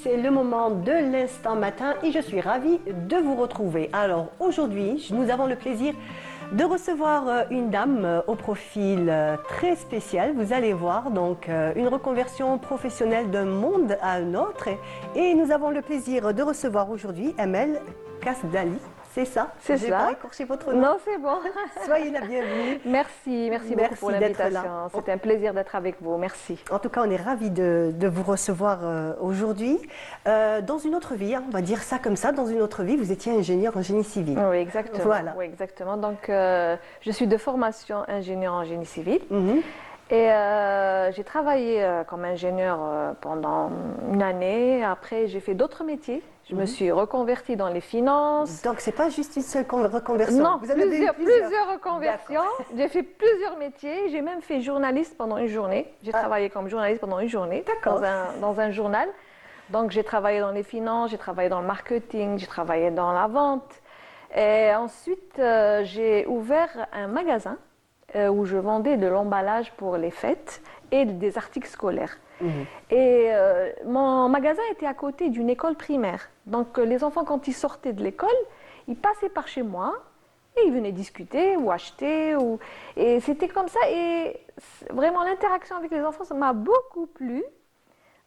c'est le moment de l'instant matin et je suis ravie de vous retrouver. Alors aujourd'hui, nous avons le plaisir de recevoir une dame au profil très spécial. Vous allez voir, donc une reconversion professionnelle d'un monde à un autre. Et nous avons le plaisir de recevoir aujourd'hui Amel Kasdali. C'est ça? C'est J'ai ça. pas écorché votre nom? Non, c'est bon. Soyez la bienvenue. Merci beaucoup pour d'être là. l'invitation. C'est un plaisir d'être avec vous. Merci. En tout cas, on est ravis de vous recevoir aujourd'hui. Dans une autre vie, hein, on va dire ça comme ça, dans une autre vie, vous étiez ingénieur en génie civil. Oui, exactement. Voilà. Oui, exactement. Donc, je suis de formation ingénieur en génie civil. Mhm. Et j'ai travaillé comme ingénieur pendant une année. Après, j'ai fait d'autres métiers. Je me suis reconvertie dans les finances. Donc, c'est pas juste une seule reconversion. Non, Vous avez eu plusieurs reconversions. J'ai fait plusieurs métiers. J'ai même fait journaliste pendant une journée. J'ai travaillé comme journaliste pendant une journée dans un journal. Donc, j'ai travaillé dans les finances, j'ai travaillé dans le marketing, j'ai travaillé dans la vente. Et ensuite, j'ai ouvert un magasin où je vendais de l'emballage pour les fêtes et des articles scolaires. Et mon magasin était à côté d'une école primaire. Donc les enfants, quand ils sortaient de l'école, ils passaient par chez moi et ils venaient discuter ou acheter. Et c'était comme ça. Et vraiment, l'interaction avec les enfants, ça m'a beaucoup plu.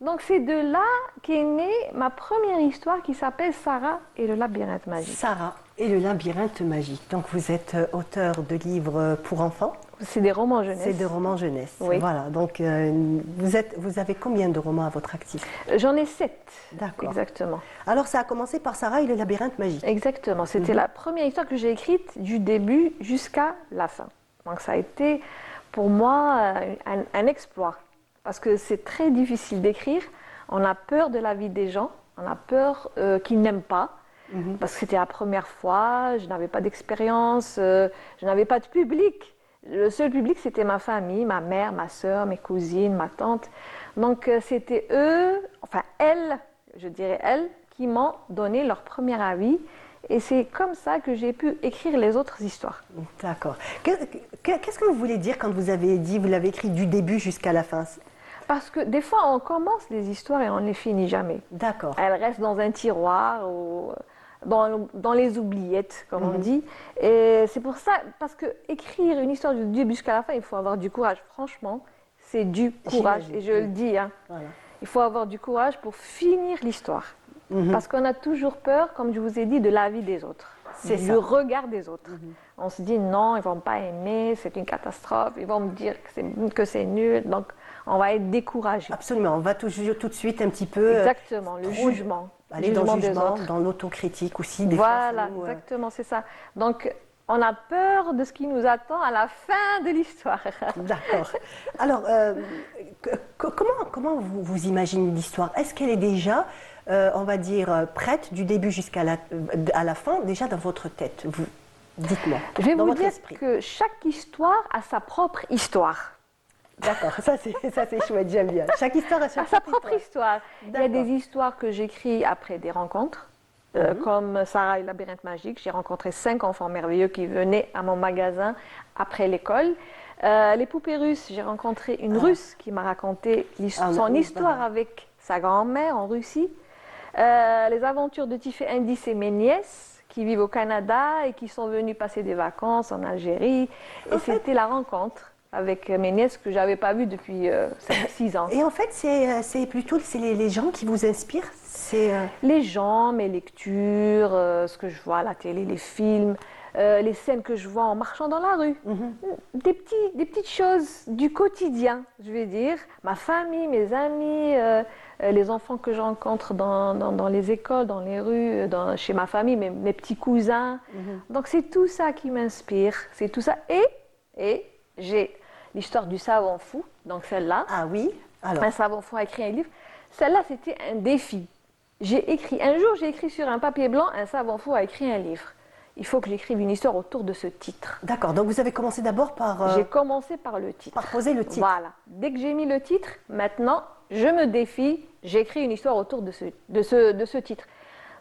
Donc c'est de là qu'est née ma première histoire qui s'appelle Sarah et le labyrinthe magique. Sarah et le labyrinthe magique. Donc vous êtes auteur de livres pour enfants. C'est des romans jeunesse. C'est des romans jeunesse. Oui. Voilà. Donc vous avez combien de romans à votre actif? J'en ai 7. D'accord. Exactement. Alors ça a commencé par Sarah et le labyrinthe magique. Exactement. C'était la première histoire que j'ai écrite du début jusqu'à la fin. Donc ça a été pour moi un exploit. Parce que c'est très difficile d'écrire. On a peur de la vie des gens. On a peur qu'ils n'aiment pas. Parce que c'était la première fois. Je n'avais pas d'expérience. Je n'avais pas de public. Le seul public, c'était ma famille, ma mère, ma soeur, mes cousines, ma tante. Donc c'était eux, enfin elles, je dirais elles, qui m'ont donné leur premier avis. Et c'est comme ça que j'ai pu écrire les autres histoires. D'accord. Qu'est-ce que vous voulez dire quand vous avez dit, vous l'avez écrit du début jusqu'à la fin? Parce que des fois, on commence les histoires et on ne les finit jamais. D'accord. Elles restent dans un tiroir ou dans les oubliettes, comme on dit. Et c'est pour ça, parce que écrire une histoire du début jusqu'à la fin, il faut avoir du courage. Franchement, c'est du courage. J'imagine. Et je le dis, hein. Voilà. Il faut avoir du courage pour finir l'histoire. Parce qu'on a toujours peur, comme je vous ai dit, de l'avis des autres. C'est du ça. regard des autres. On se dit non, ils ne vont pas aimer, c'est une catastrophe, ils vont me dire que c'est nul. Donc, on va être découragé. Absolument. On va tout de suite un petit peu. Exactement, le trop jugement. Aller dans le des jugement, autres. dans l'autocritique aussi. Des fois, Voilà, ça nous, exactement, c'est ça. Donc, on a peur de ce qui nous attend à la fin de l'histoire. D'accord. Alors, comment vous imaginez l'histoire? Est-ce qu'elle est déjà, on va dire, prête du début jusqu'à à la fin, déjà dans votre tête? Dites-moi. Je vais dans vous votre dire esprit. que chaque histoire a sa propre histoire. D'accord, ça c'est chouette, j'aime bien. Chaque histoire a À sa propre histoire. Il y a D'accord. des histoires que j'écris après des rencontres, comme Sarah et le labyrinthe magique. J'ai rencontré 5 enfants merveilleux qui venaient à mon magasin après l'école. Les poupées russes, j'ai rencontré une Russe qui m'a raconté son histoire avec sa grand-mère en Russie. Les aventures de Tiffé Indice et mes nièces qui vivent au Canada et qui sont venues passer des vacances en Algérie. Et c'était la rencontre avec mes nièces que je n'avais pas vues depuis 6 ans. Et en fait, c'est plutôt les gens qui vous inspirent. Les gens, mes lectures, ce que je vois à la télé, les films, les scènes que je vois en marchant dans la rue. Des petites choses du quotidien, je vais dire. Ma famille, mes amis, les enfants que je rencontre dans les écoles, dans les rues, chez ma famille, mes petits cousins. Donc c'est tout ça qui m'inspire. C'est tout ça. Et j'ai l'histoire du savant fou, donc celle-là. Ah oui. Alors. Un savant fou a écrit un livre. Celle-là, c'était un défi. Un jour, j'ai écrit sur un papier blanc, un savant fou a écrit un livre. Il faut que j'écrive une histoire autour de ce titre. D'accord, donc vous avez commencé d'abord par... J'ai commencé par le titre. Par poser le titre. Voilà. Dès que j'ai mis le titre, maintenant, je me défie, j'écris une histoire autour de ce titre.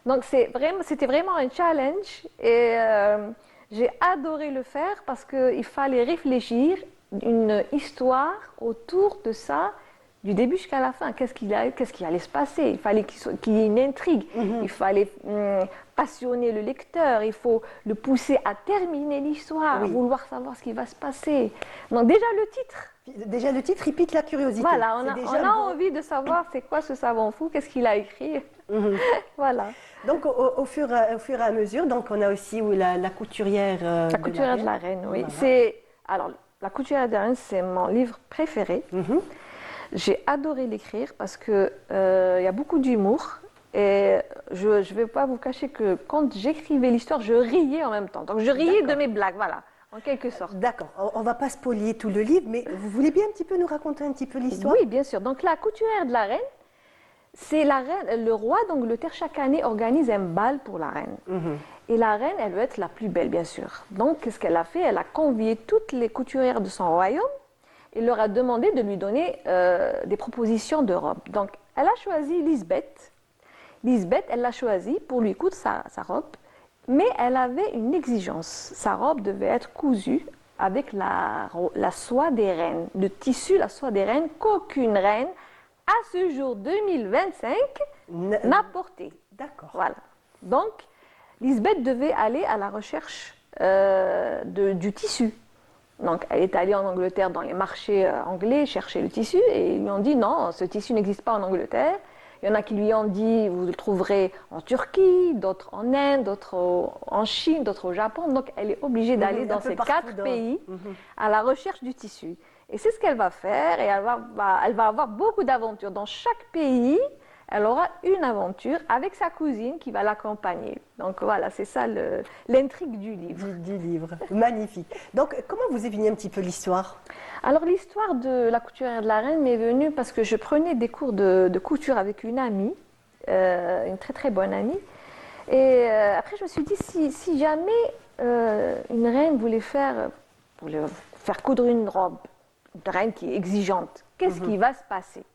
Donc c'était vraiment un challenge et j'ai adoré le faire parce qu'il fallait réfléchir une histoire autour de ça du début jusqu'à la fin. Qu'est-ce qui allait se passer? Il fallait qu'il y ait une intrigue. Il fallait passionner le lecteur. Il faut le pousser à terminer l'histoire, vouloir savoir ce qui va se passer. Donc déjà le titre. Déjà le titre, il pique la curiosité. Voilà, on a envie de savoir c'est quoi ce savant fou, qu'est-ce qu'il a écrit. Voilà. Donc au fur et à mesure, donc on a aussi la couturière La couturière de la reine, oui. Voilà. Alors, La couturière de la reine, c'est mon livre préféré. J'ai adoré l'écrire parce qu'il y a beaucoup d'humour. Et je ne vais pas vous cacher que quand j'écrivais l'histoire, je riais en même temps. Donc je riais de mes blagues, voilà, en quelque sorte. D'accord, on ne va pas spolier tout le livre, mais vous voulez bien un petit peu nous raconter un petit peu l'histoire? Oui, bien sûr. Donc la couturière de la reine, c'est la reine, le roi d'Angleterre chaque année organise un bal pour la reine. Et la reine, elle veut être la plus belle, bien sûr. Donc qu'est-ce qu'elle a fait? Elle a convié toutes les couturières de son royaume et leur a demandé de lui donner des propositions de robes. Donc elle a choisi Lisbeth. Lisbeth, elle l'a choisie pour lui coudre sa robe, mais elle avait une exigence. Sa robe devait être cousue avec la soie des reines, le tissu, la soie des reines, qu'aucune reine, à ce jour 2025, n'a porté. D'accord. Voilà. Donc, Lisbeth devait aller à la recherche du tissu. Donc, elle est allée en Angleterre dans les marchés anglais chercher le tissu et ils lui ont dit non, ce tissu n'existe pas en Angleterre. Il y en a qui lui ont dit vous le trouverez en Turquie, d'autres en Inde, d'autres en Chine, d'autres au Japon. Donc, elle est obligée d'aller dans ces 4 pays à la recherche du tissu. Et c'est ce qu'elle va faire et elle va avoir beaucoup d'aventures. Dans chaque pays, elle aura une aventure avec sa cousine qui va l'accompagner. Donc voilà, c'est ça l'intrigue du livre. Du livre, magnifique. Donc comment vous est venue un petit peu l'histoire? Alors l'histoire de la couturière de la reine m'est venue parce que je prenais des cours de couture avec une amie, une très très bonne amie. Et après je me suis dit, si jamais une reine voulait faire coudre une robe, une reine qui est exigeante, qu'est-ce qui va se passer?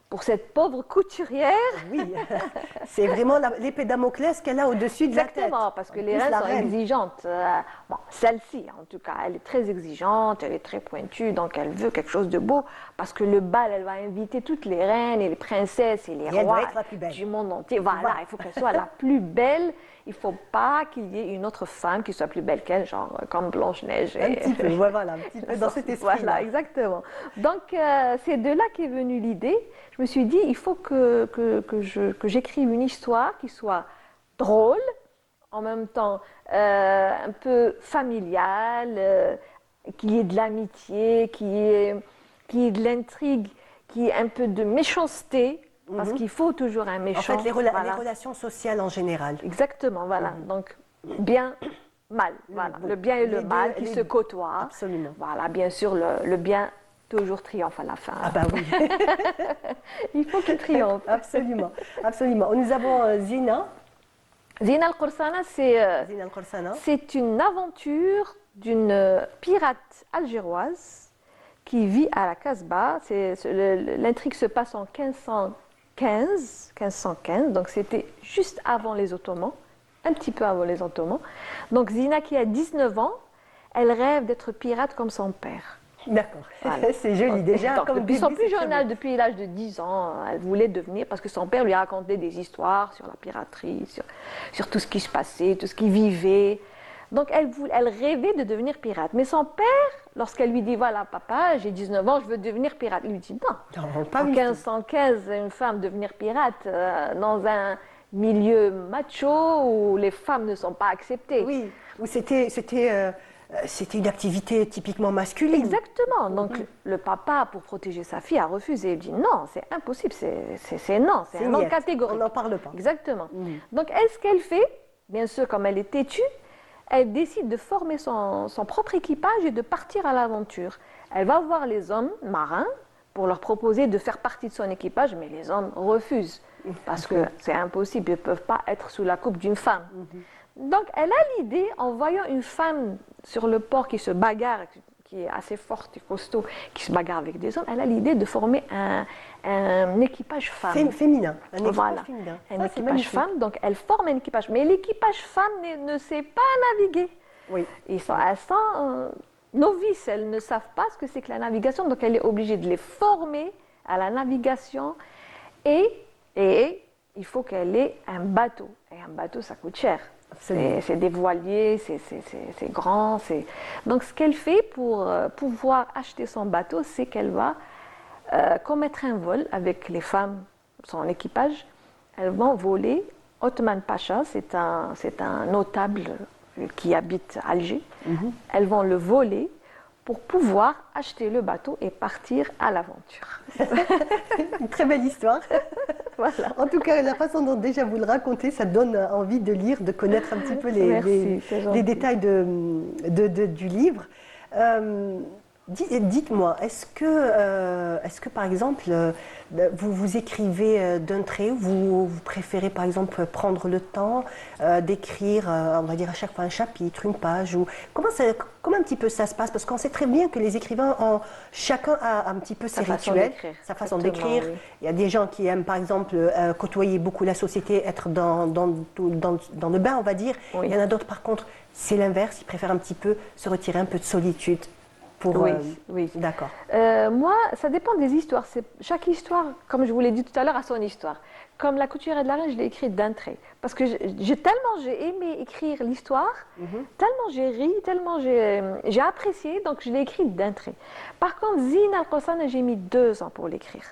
Pour cette pauvre couturière. Oui, c'est vraiment l'épée Damoclès qu'elle a au-dessus de la tête. Exactement, parce que les reines sont exigeantes. Bon, celle-ci, en tout cas, elle est très exigeante, elle est très pointue, donc elle veut quelque chose de beau, parce que le bal, elle va inviter toutes les reines et les princesses et les rois du monde entier. Voilà, il faut qu'elle soit la plus belle. Il ne faut pas qu'il y ait une autre femme qui soit plus belle qu'elle, genre comme Blanche-Neige. Un petit peu, voilà, un petit peu dans cet esprit-là. Voilà, exactement. Donc, c'est de là qu'est venue l'idée. Je me suis dit, il faut que j'écrive une histoire qui soit drôle, en même temps un peu familiale, qu'il y ait de l'amitié, qu'il y ait de l'intrigue, qu'il y ait un peu de méchanceté. Parce qu'il faut toujours un méchant. En fait, les relations sociales en général. Exactement, voilà. Donc, bien, mal. Voilà. Le bien et le mal qui se côtoient. Absolument. Voilà, bien sûr, le bien toujours triomphe à la fin. Ah bah oui. Il faut qu'il triomphe. Absolument, absolument. Nous avons Zina. Zina Al-Qorsana, c'est une aventure d'une pirate algéroise qui vit à la Casbah. L'intrigue se passe en 1515, donc c'était juste avant les Ottomans, un petit peu avant les Ottomans. Donc Zina qui a 19 ans, elle rêve d'être pirate comme son père. D'accord, voilà. C'est joli déjà. Donc, depuis son plus jeune âge, depuis l'âge de 10 ans, elle voulait devenir, parce que son père lui racontait des histoires sur la piraterie, sur tout ce qui se passait, tout ce qui vivait. Donc elle rêvait de devenir pirate. Mais son père, lorsqu'elle lui dit, voilà papa, j'ai 19 ans, je veux devenir pirate, il lui dit non. Pas en 1515, une femme devenir pirate dans un milieu macho où les femmes ne sont pas acceptées. Oui, où c'était une activité typiquement masculine. Exactement. Donc le papa, pour protéger sa fille, a refusé. Il dit non, c'est impossible, c'est non, c'est un non catégorique. On n'en parle pas. Exactement. Donc elle, ce qu'elle fait, bien sûr, comme elle est têtue, elle décide de former son propre équipage et de partir à l'aventure. Elle va voir les hommes marins pour leur proposer de faire partie de son équipage, mais les hommes refusent parce que c'est impossible, ils ne peuvent pas être sous la coupe d'une femme. Donc elle a l'idée, en voyant une femme sur le port qui se bagarre, qui est assez forte et costaud, qui se bagarre avec des hommes, elle a l'idée de former un équipage femme. Féminin, un équipage voilà. féminin. Un équipage femme, donc elle forme un équipage. Mais l'équipage femme ne sait pas naviguer. Oui. Elles sont novices, elles ne savent pas ce que c'est que la navigation, donc elle est obligée de les former à la navigation et il faut qu'elle ait un bateau. Et un bateau, ça coûte cher. C'est des voiliers, c'est grand. Donc, ce qu'elle fait pour pouvoir acheter son bateau, c'est qu'elle va commettre un vol avec les femmes, son équipage. Elles vont voler. Othman Pacha, c'est un notable qui habite Alger. Elles vont le voler pour pouvoir acheter le bateau et partir à l'aventure. Une très belle histoire. Voilà. En tout cas, la façon dont déjà vous le racontez, ça donne envie de lire, de connaître un petit peu les détails du livre. Dites-moi, est-ce que par exemple, vous écrivez d'un trait, vous préférez par exemple prendre le temps d'écrire, on va dire à chaque fois un chapitre, une page, ou comment un petit peu ça se passe? Parce qu'on sait très bien que les écrivains chacun a un petit peu ses rituels, sa façon d'écrire. Oui. Il y a des gens qui aiment par exemple côtoyer beaucoup la société, être dans le bain, on va dire. Oui. Il y en a d'autres par contre, c'est l'inverse, ils préfèrent un petit peu se retirer un peu de solitude. Oui. D'accord. Moi, ça dépend des histoires. Chaque histoire, comme je vous l'ai dit tout à l'heure, a son histoire. Comme La couturière de la reine, je l'ai écrite d'un trait. Parce que j'ai aimé écrire l'histoire, tellement j'ai ri, tellement j'ai apprécié, donc je l'ai écrite d'un trait. Par contre, Zina Al-Qassana, j'ai mis 2 ans pour l'écrire.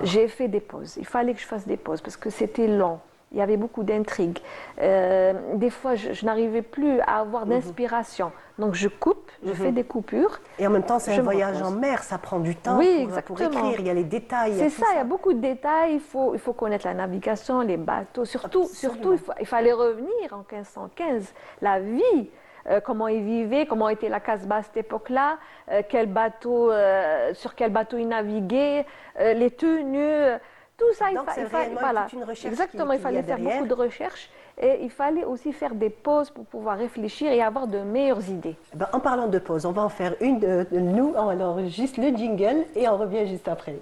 J'ai fait des pauses. Il fallait que je fasse des pauses parce que c'était long. Il y avait beaucoup d'intrigues. Des fois, je n'arrivais plus à avoir d'inspiration. Donc, je coupe, je fais des coupures. Et en même temps, c'est un voyage en mer, ça prend du temps pour écrire. Il y a les détails. C'est ça, il y a beaucoup de détails. Il faut connaître la navigation, les bateaux. Surtout il fallait revenir en 1515. La vie, comment ils vivaient, comment était la Casbah à cette époque-là, sur quel bateau ils naviguaient, les tenues. Tout ça, donc c'est réellement toute une recherche. Exactement, il fallait faire beaucoup de recherches et il fallait aussi faire des pauses pour pouvoir réfléchir et avoir de meilleures idées. En parlant de pauses, on va en faire une. Nous, on enregistre le jingle et on revient juste après.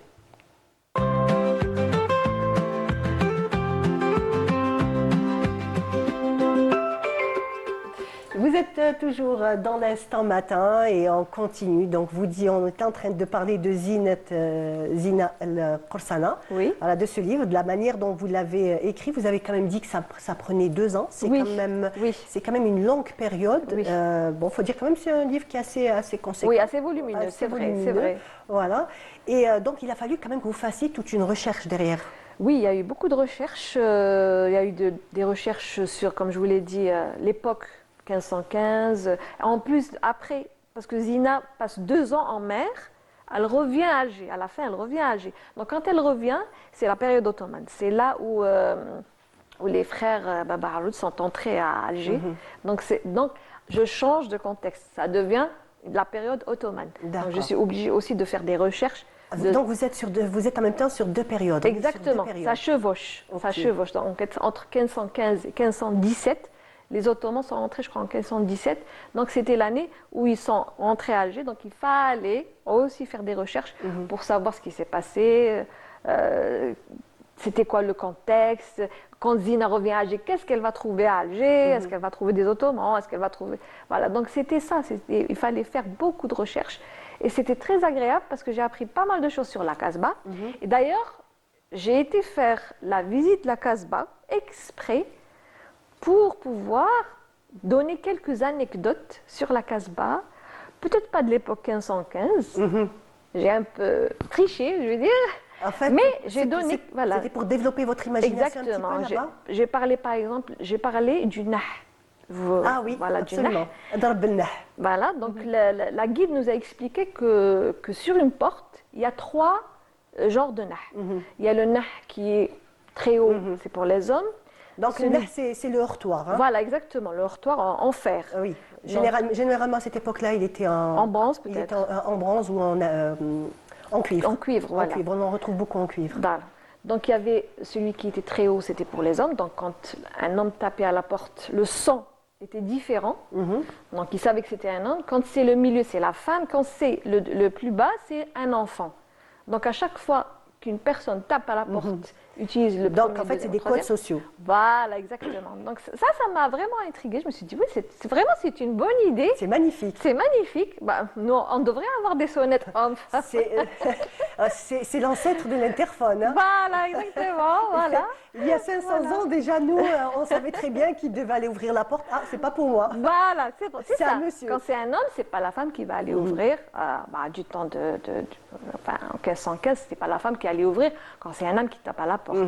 Vous êtes toujours dans l'instant matin et on continue. Donc, on est en train de parler de Zina Al-Qassana, voilà, de ce livre, de la manière dont vous l'avez écrit. Vous avez quand même dit que ça prenait 2 ans. C'est quand même une longue période. Oui. Il faut dire quand même que c'est un livre qui est assez conséquent. Oui, assez volumineux, c'est vrai. Voilà. Et donc, il a fallu quand même que vous fassiez toute une recherche derrière. Oui, il y a eu beaucoup de recherches. Il y a eu des recherches sur, comme je vous l'ai dit, l'époque 1515. En plus, après, parce que Zina passe 2 ans en mer, elle revient à Alger. À la fin, elle revient à Alger. Donc, quand elle revient, c'est la période ottomane. C'est là où les frères Baba Haroud sont entrés à Alger. Donc, je change de contexte. Ça devient la période ottomane. Donc, je suis obligée aussi de faire des recherches. Donc, vous êtes en même temps sur 2 périodes. Exactement. Ça chevauche. Okay. Ça chevauche. Donc, entre 1515 et 1517, les Ottomans sont rentrés, je crois, en 1517. Donc, c'était l'année où ils sont rentrés à Alger. Donc, il fallait aussi faire des recherches pour savoir ce qui s'est passé, c'était quoi le contexte. Quand Zina revient à Alger, qu'est-ce qu'elle va trouver à Alger? Est-ce qu'elle va trouver des Ottomans? Est-ce qu'elle va trouver... Voilà, donc c'était ça. Il fallait faire beaucoup de recherches. Et c'était très agréable parce que j'ai appris pas mal de choses sur la Casbah. Et d'ailleurs, j'ai été faire la visite de la Casbah exprès pour pouvoir donner quelques anecdotes sur la Casbah, peut-être pas de l'époque 1515, j'ai un peu triché, je veux dire, en fait, mais j'ai donné... Voilà. C'était pour développer votre imagination. Exactement. Un petit peu là-bas. J'ai parlé, par exemple, du nah. Ah oui, voilà, absolument. Du nah. Voilà, donc la guide nous a expliqué que sur une porte, il y a 3 genres de nah. Il y a le nah qui est très haut, c'est pour les hommes. Donc le nah, c'est le heurtoir. Hein? Voilà, exactement, le heurtoir en fer. Oui, généralement à cette époque-là, il était en bronze peut-être. Il était en bronze ou en cuivre. En cuivre, voilà. En cuivre, on en retrouve beaucoup en cuivre. Voilà. Donc il y avait celui qui était très haut, c'était pour les hommes. Donc quand un homme tapait à la porte, le son était différent. Donc ils savaient que c'était un homme. Quand c'est le milieu, c'est la femme. Quand c'est le plus bas, c'est un enfant. Donc à chaque fois qu'une personne tape à la porte, utilise le Donc, premier, en fait, c'est deuxième, des codes troisième. sociaux. Voilà, exactement. Donc ça m'a vraiment intriguée. Je me suis dit, oui, vraiment, c'est une bonne idée. C'est magnifique. C'est magnifique. Bah, nous, on devrait avoir des sonnettes hommes-femmes. C'est l'ancêtre de l'interphone. Hein. Voilà, exactement, voilà. Il y a 500 ans, déjà, nous, on savait très bien qu'il devait aller ouvrir la porte. Ah, c'est pas pour moi. Voilà, c'est C'est ça. un monsieur. Quand c'est un homme, c'est pas la femme qui va aller ouvrir. Du temps enfin, en 1515, c'était pas la femme qui allait ouvrir. Quand c'est un homme qui tape à la porte.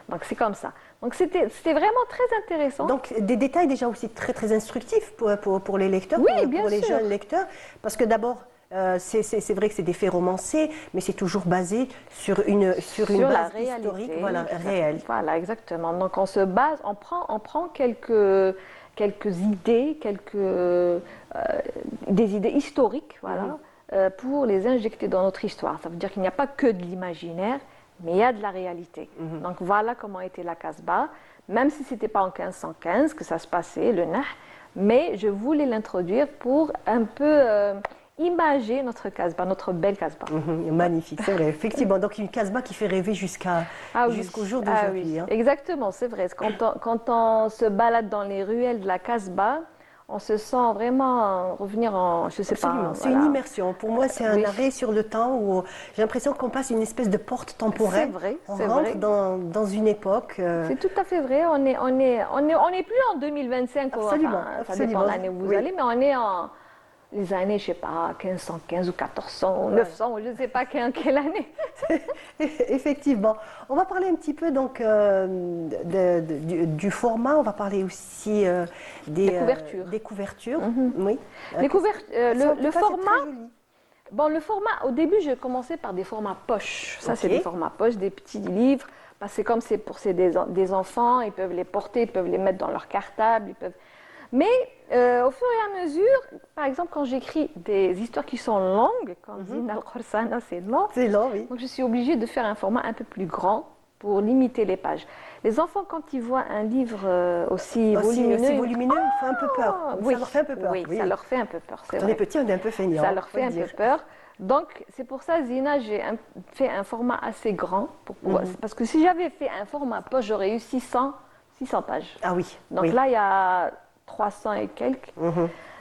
Donc c'est comme ça. Donc c'était vraiment très intéressant. Donc des détails déjà aussi très très instructifs pour les lecteurs, Oui, pour bien les sûr. jeunes lecteurs, parce que d'abord c'est vrai que c'est des faits romancés, mais c'est toujours basé sur une la base réalité, historique, voilà, réelle. Voilà, exactement. Donc on se base, on prend quelques idées, des idées historiques, voilà, pour les injecter dans notre histoire. Ça veut dire qu'il n'y a pas que de l'imaginaire, mais il y a de la réalité. Donc voilà comment était la Casbah, même si ce n'était pas en 1515 que ça se passait, le Nah, mais je voulais l'introduire pour un peu imager notre Casbah, notre belle Casbah. Magnifique, c'est vrai, effectivement. Donc une Casbah qui fait rêver jusqu'au jour d'aujourd'hui. Oui. Hein. Exactement, c'est vrai. Quand on se balade dans les ruelles de la Casbah, on se sent vraiment revenir en, je sais Absolument, pas. c'est Voilà. une immersion. Pour moi, c'est un Oui. arrêt sur le temps où j'ai l'impression qu'on passe une espèce de porte temporelle. C'est vrai, On c'est rentre vrai. dans une époque. C'est tout à fait vrai. On est plus en 2025. Absolument, Enfin, ça absolument. dépend de l'année où vous Oui. allez, mais on est en les années, je sais pas, 1515 ou 1400 ou 900, ou je ne sais pas quelle année. Effectivement. On va parler un petit peu donc du format. On va parler aussi des couvertures. Oui. Les le Ça, format. c'est très joli. Bon, le format, au début, j'ai commencé par des formats poches. Ça, c'est Ok. des formats poches, des petits livres. Parce que comme c'est des enfants, ils peuvent les porter, ils peuvent les mettre dans leur cartable. Mais au fur et à mesure, par exemple, quand j'écris des histoires qui sont longues, comme Zina al-Qarsana, c'est long. C'est long, oui. Donc, je suis obligée de faire un format un peu plus grand pour limiter les pages. Les enfants, quand ils voient un livre aussi volumineux, il faut un peu peur. oui, Ça leur fait un peu peur. oui, ça leur fait un peu peur. Quand on est petit, on est un peu feignant. Ça leur fait un faut peu dire. peur. Donc, c'est pour ça, Zina, j'ai fait un format assez grand. Parce que si j'avais fait un format poche, j'aurais eu 600 pages. Ah oui. Donc oui. là, il y a 300 et quelques.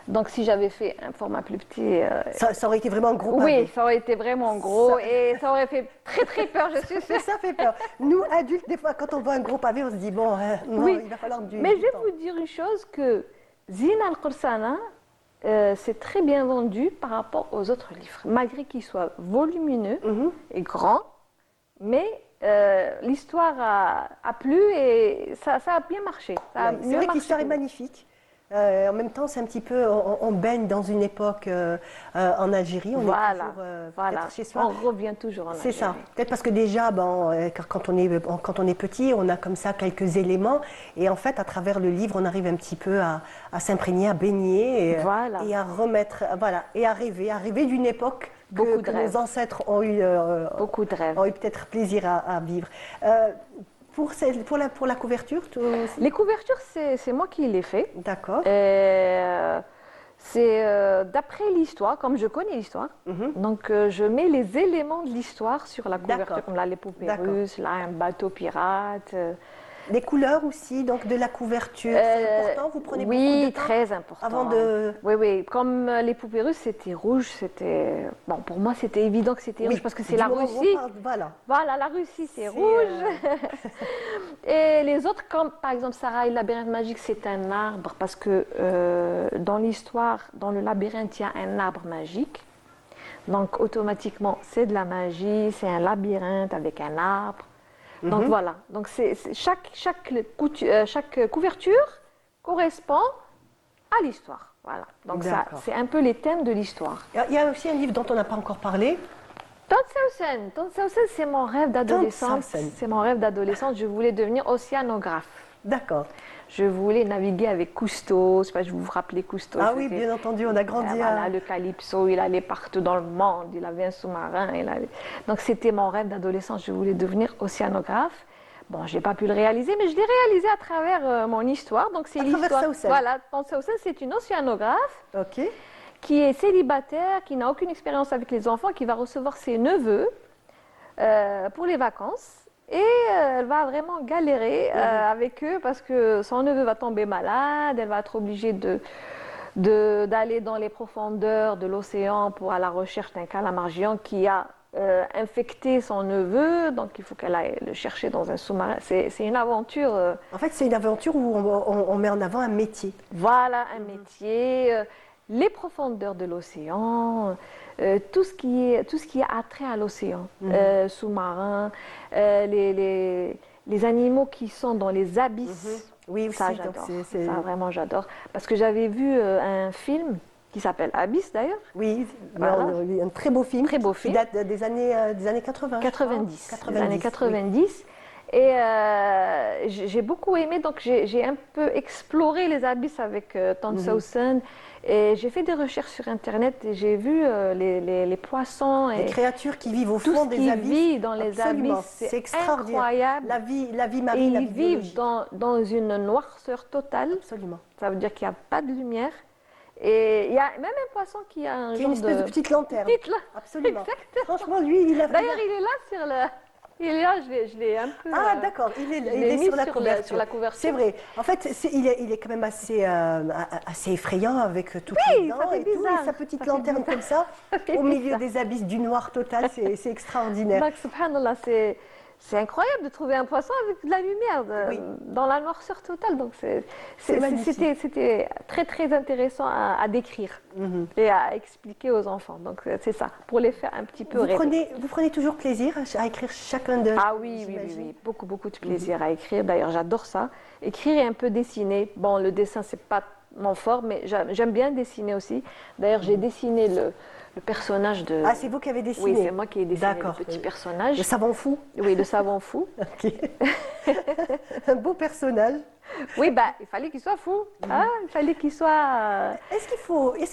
Donc, si j'avais fait un format plus petit. Ça aurait été vraiment gros. Oui, pavé. ça aurait été vraiment gros et ça aurait fait très très peur, je suis sûre. Ça fait peur. Nous, adultes, des fois, quand on voit un gros pavé, on se dit, bon, non, Oui. il va falloir du Mais du je vais temps. vous dire une chose que Zina al-Qarsana, c'est très bien vendu par rapport aux autres livres, malgré qu'ils soient volumineux et grands, mais l'histoire a plu et ça a bien marché. Ça a Ouais, c'est mieux vrai que marché l'histoire est que- magnifique. En même temps, c'est un petit peu, on baigne dans une époque en Algérie. On est Voilà, toujours voilà. peut-être chez soi. On revient toujours en C'est ça. Algérie. Peut-être parce que déjà, quand on est petit, on a comme ça quelques éléments. Et en fait, à travers le livre, on arrive un petit peu à s'imprégner, à baigner Voilà. et à remettre, voilà, et à rêver d'une époque Beaucoup de que rêves. nos ancêtres ont eu, Beaucoup de rêves. ont eu peut-être plaisir à vivre. Pour la couverture, Les couvertures, c'est moi qui les fais. d'accord. C'est d'après l'histoire, comme je connais l'histoire. Donc, je mets les éléments de l'histoire sur la couverture, D'accord. comme là, les poupées D'accord. russes, là, un bateau pirate. Les couleurs aussi, donc de la couverture, c'est important. Vous prenez beaucoup de Oui, temps très important. avant de. Oui. Comme les poupées russes, c'était rouge, c'était. Bon, pour moi, c'était évident que c'était Oui, rouge parce que c'est du la moment où on Russie. parle, voilà. Voilà, la Russie, c'est C'est, rouge. Et les autres, comme par exemple Sarah et le labyrinthe magique, c'est un arbre parce que dans l'histoire, dans le labyrinthe, il y a un arbre magique. Donc automatiquement, c'est de la magie, c'est un labyrinthe avec un arbre. Donc voilà, donc chaque couverture correspond à l'histoire. Voilà, donc ça, D'accord. c'est un peu les thèmes de l'histoire. Il y a aussi un livre dont on n'a pas encore parlé. Tantshausen, c'est mon rêve d'adolescente. Tantshausen. C'est mon rêve d'adolescente. Je voulais devenir océanographe. D'accord. Je voulais naviguer avec Cousteau. Je sais pas si vous vous rappelez Cousteau. Ah oui, c'était- bien entendu, on a grandi Voilà, le Calypso, il allait partout dans le monde. Il avait un sous-marin. Donc c'était mon rêve d'adolescente. Je voulais devenir océanographe. Bon, j'ai pas pu le réaliser, mais je l'ai réalisé à travers mon histoire. Donc c'est À travers l'histoire. Tantshausen. Voilà, Tantshausen, c'est une océanographe Ok. qui est célibataire, qui n'a aucune expérience avec les enfants, qui va recevoir ses neveux pour les vacances. Et elle va vraiment galérer avec eux parce que son neveu va tomber malade, elle va être obligée d'aller dans les profondeurs de l'océan pour à la recherche d'un calamar géant qui a infecté son neveu, donc il faut qu'elle aille le chercher dans un sous-marin. C'est une aventure. En fait, c'est une aventure où on met en avant un métier. Voilà, un métier, les profondeurs de l'océan, tout ce qui a trait à l'océan, sous-marin, les animaux qui sont dans les abysses. Oui, ça, aussi, j'adore. donc Ça, vraiment, j'adore. Parce que j'avais vu un film qui s'appelle Abyss, d'ailleurs. Oui, voilà. Un très beau film. Très beau qui film. date des années 80. 90. 90. Les années 90. Oui. Et j'ai beaucoup aimé, donc j'ai un peu exploré les abysses avec Tom Sowson. Et j'ai fait des recherches sur Internet et j'ai vu les poissons. Les créatures qui vivent au tout fond ce des qui abysses. vit dans les Absolument. abysses, C'est extraordinaire. incroyable. La vie marine, et la ils vie vivent dans une noirceur totale. Absolument. Ça veut dire qu'il n'y a pas de lumière. Et il y a même un poisson qui a un qui genre une espèce de petite lanterne. Absolument. Exactement. Franchement, lui, il a... D'ailleurs, il est là sur le... Il est là, je l'ai un peu... Ah, d'accord, il est sur la couverture. Sur la couverture. C'est vrai. En fait, il est quand même assez effrayant avec toutes les dents et tout, et sa petite lanterne comme ça, au milieu des abysses du noir total, c'est extraordinaire. Donc, subhanallah, c'est incroyable de trouver un poisson avec de la lumière dans la noirceur totale. Donc c'était très très intéressant à décrire et à expliquer aux enfants. Donc c'est ça, pour les faire un petit peu rêver. Vous prenez toujours plaisir à écrire chacun d'eux? Ah oui, beaucoup de plaisir à écrire. D'ailleurs, j'adore ça. Écrire et un peu dessiner. Bon, le dessin, c'est pas mon fort, mais j'aime bien dessiner aussi. D'ailleurs, j'ai dessiné le personnage de... Ah, c'est vous qui avez dessiné? Oui, c'est moi qui ai dessiné le petit personnage. Le savant fou? Oui, le savant fou. Ok. Un beau personnage. Oui, il fallait qu'il soit fou. Hein, il fallait qu'il soit... Est-ce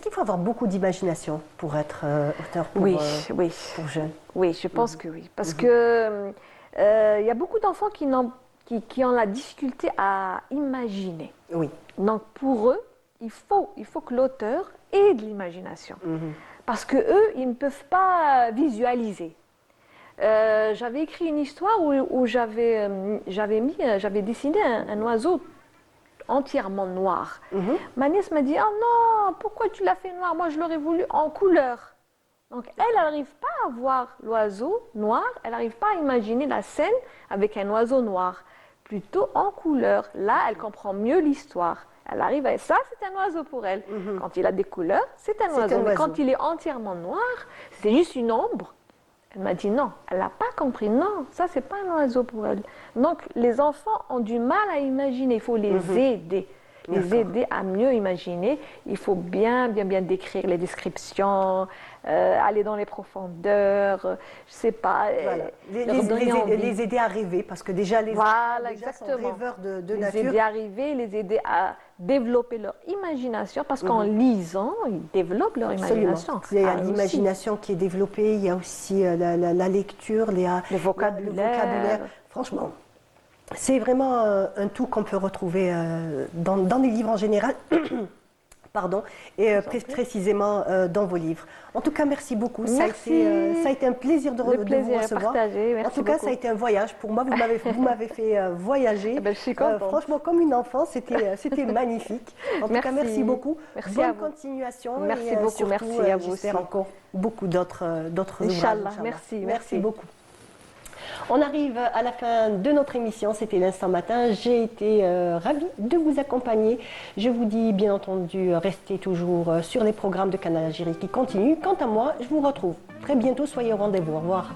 qu'il faut avoir beaucoup d'imagination pour être auteur pour jeunes? Oui, je pense que oui. Parce que y a beaucoup d'enfants qui ont la difficulté à imaginer. Oui. Donc pour eux, il faut que l'auteur ait de l'imagination. Parce qu'eux, ils ne peuvent pas visualiser. J'avais écrit une histoire où j'avais dessiné un oiseau entièrement noir. Ma nièce m'a dit « Oh non, pourquoi tu l'as fait noir? Moi, je l'aurais voulu en couleur. » Donc, elle n'arrive pas à voir l'oiseau noir, elle n'arrive pas à imaginer la scène avec un oiseau noir, plutôt en couleur. Là, elle comprend mieux l'histoire. Elle arrive à... Ça, c'est un oiseau pour elle. Quand il a des couleurs, c'est un oiseau. Mais quand il est entièrement noir, c'est juste une ombre. Elle m'a dit non, elle n'a pas compris. Non, ça, c'est pas un oiseau pour elle. Donc, les enfants ont du mal à imaginer. Il faut les aider. Les aider à mieux imaginer. Il faut bien décrire les descriptions, aller dans les profondeurs, je sais pas. Voilà. Les aider à rêver, parce que déjà les enfants sont rêveurs de nature. Les aider à rêver, les aider à développer leur imagination, parce qu'en lisant, ils développent leur imagination. Il y a l'imagination qui est développée, il y a aussi la lecture, le vocabulaire. Franchement, c'est vraiment un tout qu'on peut retrouver dans les livres en général. Pardon, et précisément dans vos livres. En tout cas, merci beaucoup. Merci. Ça a été un plaisir de vous recevoir. Partagé. Merci en tout cas, beaucoup. Ça a été un voyage. Pour moi, vous m'avez fait voyager. Je suis contente. Franchement, comme une enfant, c'était magnifique. En tout cas, merci beaucoup. Merci Bonne continuation. Merci beaucoup. Surtout, merci à vous aussi. J'espère encore beaucoup d'autres ouvrages. Inch'Allah. Merci beaucoup. On arrive à la fin de notre émission, c'était l'Instant Matin. J'ai été ravie de vous accompagner. Je vous dis bien entendu, restez toujours sur les programmes de Canal Algérie qui continuent. Quant à moi, je vous retrouve très bientôt. Soyez au rendez-vous. Au revoir.